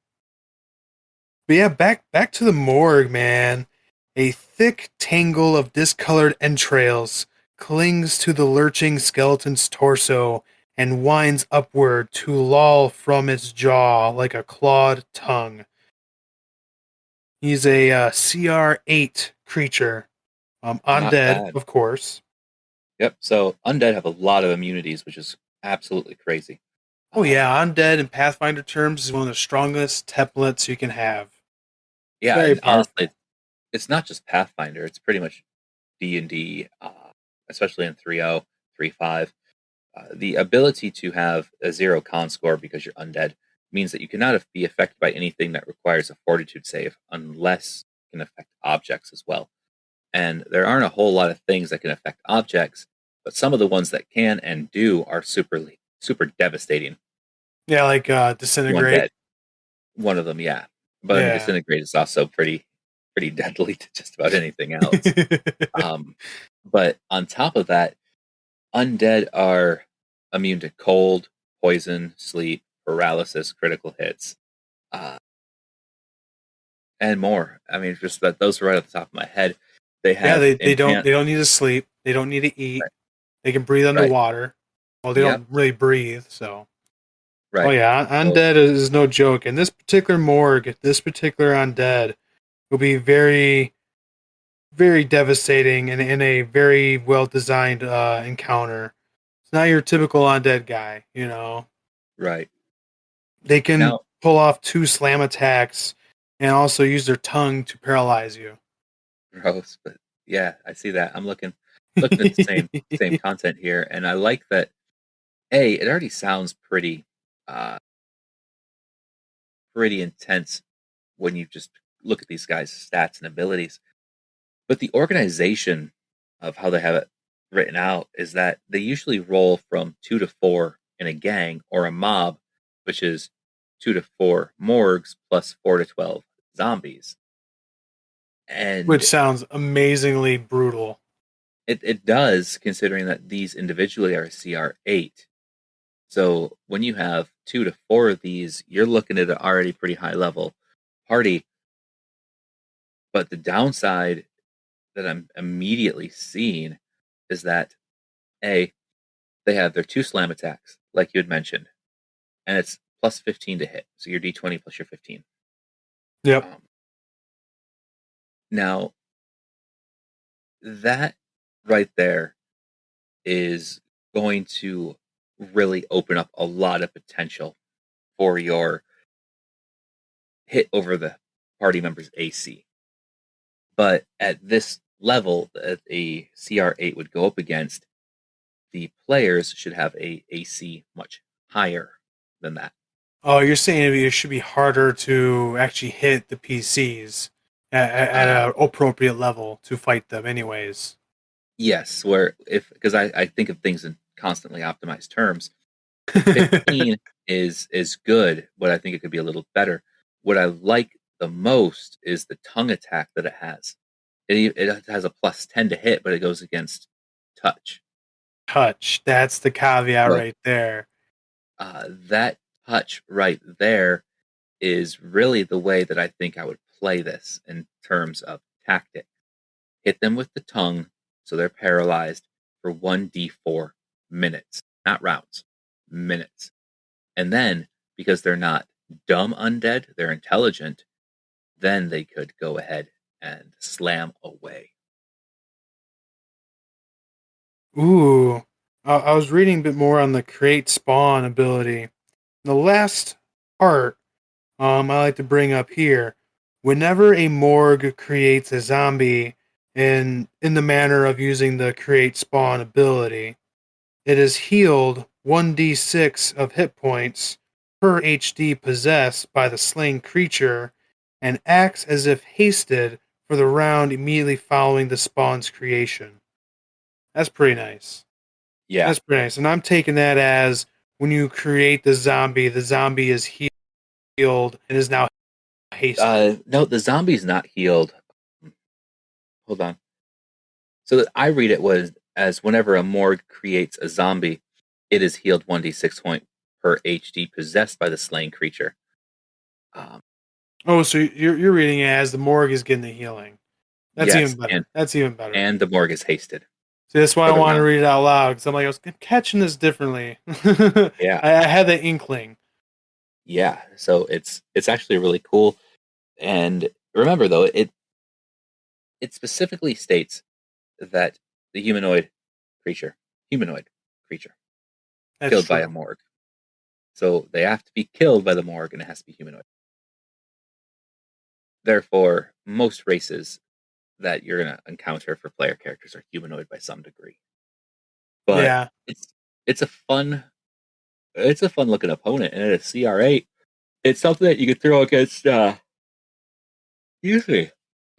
yeah, back to the morgue, man. A thick tangle of discolored entrails clings to the lurching skeleton's torso and winds upward to loll from its jaw like a clawed tongue. He's a CR8 creature. Undead, of course. Yep, so undead have a lot of immunities, which is absolutely crazy. Oh yeah, undead in Pathfinder terms is one of the strongest templates you can have. Yeah, and honestly, it's not just Pathfinder, it's pretty much D&D, especially in 3.0, 3.5. The ability to have a 0 con score because you're undead means that you cannot be affected by anything that requires a fortitude save, unless it can affect objects as well. And there aren't a whole lot of things that can affect objects, but some of the ones that can and do are super devastating. Yeah, like disintegrate. One of them, yeah. But I mean, disintegrate is also pretty deadly to just about anything else. But on top of that, undead are immune to cold, poison, sleep, paralysis, critical hits, and more. I mean, just that those are right off the top of my head. They have they don't need to sleep. They don't need to eat. Right. They can breathe underwater. Well, they don't really breathe, so. Right. Oh yeah, undead is no joke. And this particular morgue, this particular undead will be very very devastating and in a very well designed encounter. It's not your typical undead guy, you know. Right. They can Now, pull off 2 slam attacks and also use their tongue to paralyze you. gross, but yeah, I see that. I'm looking at the same content here, and I like that. It already sounds pretty intense when you just look at these guys' stats and abilities. But the organization of how they have it written out is that they usually roll from 2 to 4 in a gang or a mob, which is 2 to 4 morgues plus 4 to 12 zombies. And Which sounds amazingly brutal. it does, considering that these individually are CR8. So when you have 2 to 4 of these, you're looking at an already pretty high level party. But the downside that I'm immediately seeing is that they have their 2 slam attacks, like you had mentioned, and it's plus 15 to hit. So your D20 plus your 15. Yep. Now, that right there is going to really open up a lot of potential for your hit over the party member's AC. But at this level that a CR8 would go up against, the players should have a AC much higher than that. Oh, you're saying it should be harder to actually hit the PCs at an appropriate level to fight them anyways. Yes, because I think of things in constantly optimized terms. 15 is good, but I think it could be a little better. What I like the most is the tongue attack that it has. It has a plus 10 to hit, but it goes against touch. Touch. That's the caveat So, right there. that touch right there is really the way that I think I would play this in terms of tactic. Hit them with the tongue so they're paralyzed for 1d4 minutes, not rounds, minutes. And then, because they're not dumb undead, they're intelligent, then they could go ahead and slam away. Ooh. I was reading a bit more on the create spawn ability. The last part I like to bring up here. Whenever a morgue creates a zombie in the manner of using the create spawn ability, it is healed 1d6 of hit points per HD possessed by the slain creature and acts as if hasted for the round immediately following the spawn's creation. That's pretty nice. Yeah. That's pretty nice. And I'm taking that as when you create the zombie is healed and is now hasted. No, the zombie's not healed. Hold on. So I read it as whenever a morgue creates a zombie, it is healed 1d6 point per HD possessed by the slain creature. So you're reading it as the morgue is getting the healing. That's Yes, even better. That's even better. And the morgue is hasted. See, that's why I want to read it out loud, because I was catching this differently. Yeah. I had the inkling. Yeah, so it's actually really cool. And remember, though, it specifically states that the humanoid creature That's killed true. by a morgue. So they have to be killed by the morgue, and it has to be humanoid. Therefore, most races that you're going to encounter for player characters are humanoid by some degree. But yeah, it's a fun looking opponent, and at a CR8, it's something that you could throw against usually a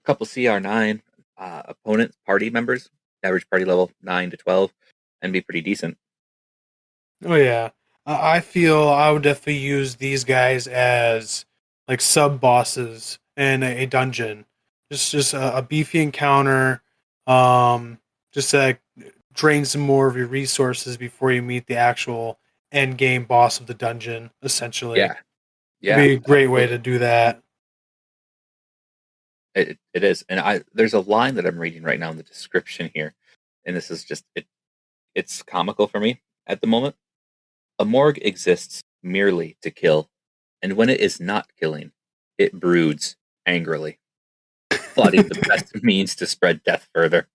couple CR9 opponents, party members, average party level 9 to 12, and be pretty decent. Oh yeah, I feel I would definitely use these guys as like sub bosses in a dungeon. Just a beefy encounter. Just to drain some more of your resources before you meet the actual end game boss of the dungeon. Essentially, Yeah, it'd be a great way to do that. It is, and there's a line that I'm reading right now in the description here, and this is just it's comical for me at the moment. A morgue exists merely to kill, and when it is not killing, it broods angrily. Plotting the best means to spread death further.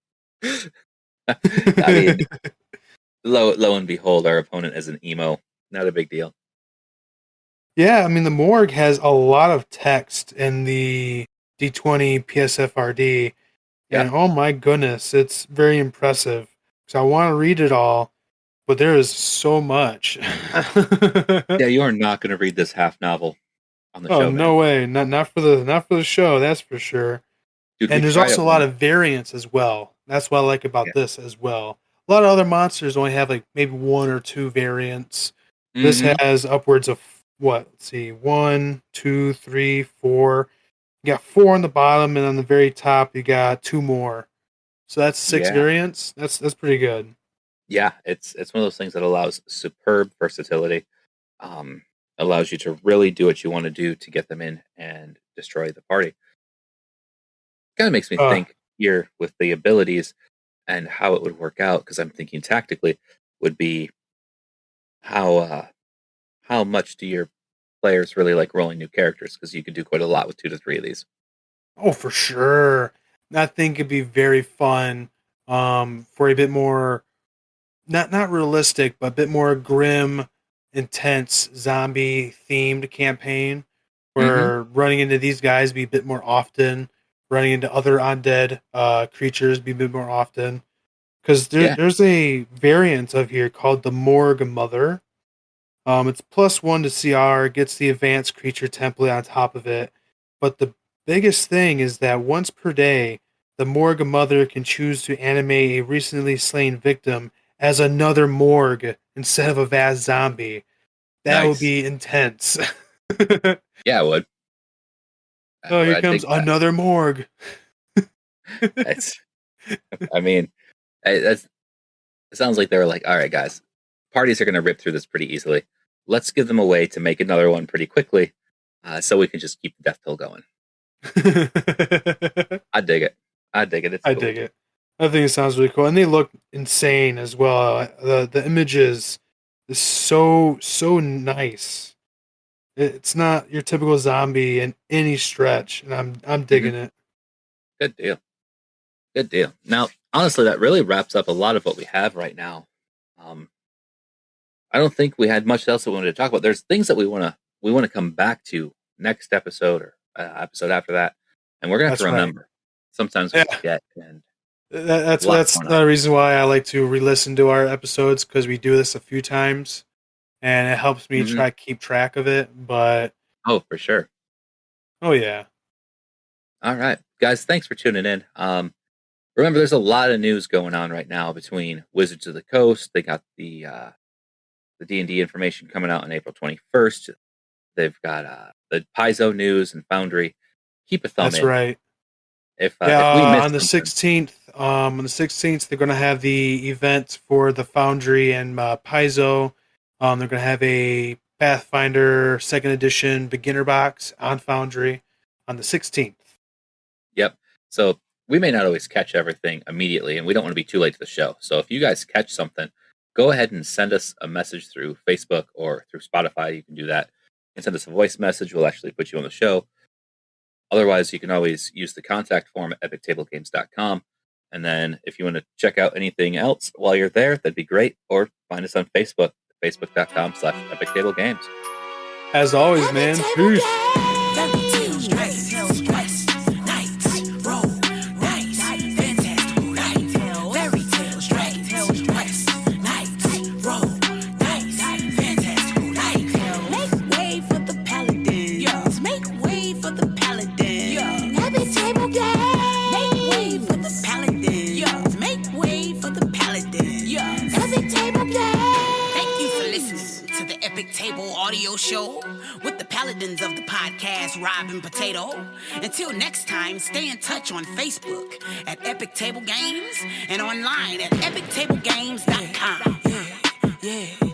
I mean, lo and behold, our opponent is an emo. Not a big deal. Yeah, I mean, the morgue has a lot of text in the D20 PSFRD. Yeah. And oh my goodness, it's very impressive. So I want to read it all, but there is so much. Yeah, you are not going to read this half novel on the show. Oh, no way. Not for the show, that's for sure. Dude, And there's also a lot of variants as well. That's what I like about this as well. A lot of other monsters only have like maybe 1 or 2 variants. This has upwards of what? Let's see, 1, 2, 3, 4. You got 4 on the bottom, and on the very top you got 2 more. So that's 6 variants. That's pretty good. Yeah, it's one of those things that allows superb versatility. Allows you to really do what you want to do to get them in and destroy the party. Kind of makes me think here with the abilities and how it would work out, because I'm thinking tactically would be how much do your players really like rolling new characters, because you could do quite a lot with 2 to 3 of these. Oh, for sure. I think it'd be very fun for a bit more, not realistic, but a bit more grim, intense zombie themed campaign where running into these guys be a bit more often, running into other undead creatures be a bit more often. Because there's a variant of here called the Morgue Mother. It's +1 to CR, gets the advanced creature template on top of it. But the biggest thing is that once per day, the Morgue Mother can choose to animate a recently slain victim as another morgue instead of a vast zombie. That would be intense. Yeah, it would. Oh, here comes another morgue. I mean, it sounds like they were like, all right, guys, parties are going to rip through this pretty easily. Let's give them a way to make another one pretty quickly, so we can just keep the death toll going. I dig it. I dig it. I dig it. I think it sounds really cool, and they look insane as well. The images is so nice. It's not your typical zombie in any stretch, and I'm digging it. Good deal. Good deal. Now, honestly, that really wraps up a lot of what we have right now. I don't think we had much else that we wanted to talk about. There's things that we want to come back to next episode or episode after that, and we're gonna have to remember. Right. Sometimes we forget, and that's the reason why I like to re-listen to our episodes, because we do this a few times, and it helps me try to keep track of it. But for sure. Oh yeah. All right, guys. Thanks for tuning in. Remember, there's a lot of news going on right now between Wizards of the Coast. They got the D&D information coming out on April 21st. They've got the Paizo news and Foundry. Keep a thumb in. That's right. If we missed on the 16th, they're going to have the event for the Foundry and Paizo. They're going to have a Pathfinder 2nd edition beginner box on Foundry on the 16th. Yep. So we may not always catch everything immediately, and we don't want to be too late to the show. So if you guys catch something, go ahead and send us a message through Facebook or through Spotify. You can do that. And send us a voice message. We'll actually put you on the show. Otherwise, you can always use the contact form at epictablegames.com. And then if you want to check out anything else while you're there, that'd be great. Or find us on Facebook, facebook.com/epictablegames. As always, man. Peace. Show with the paladins of the podcast, Rob and Potato. Until next time, stay in touch on Facebook at Epic Table Games and online at epictablegames.com. Yeah.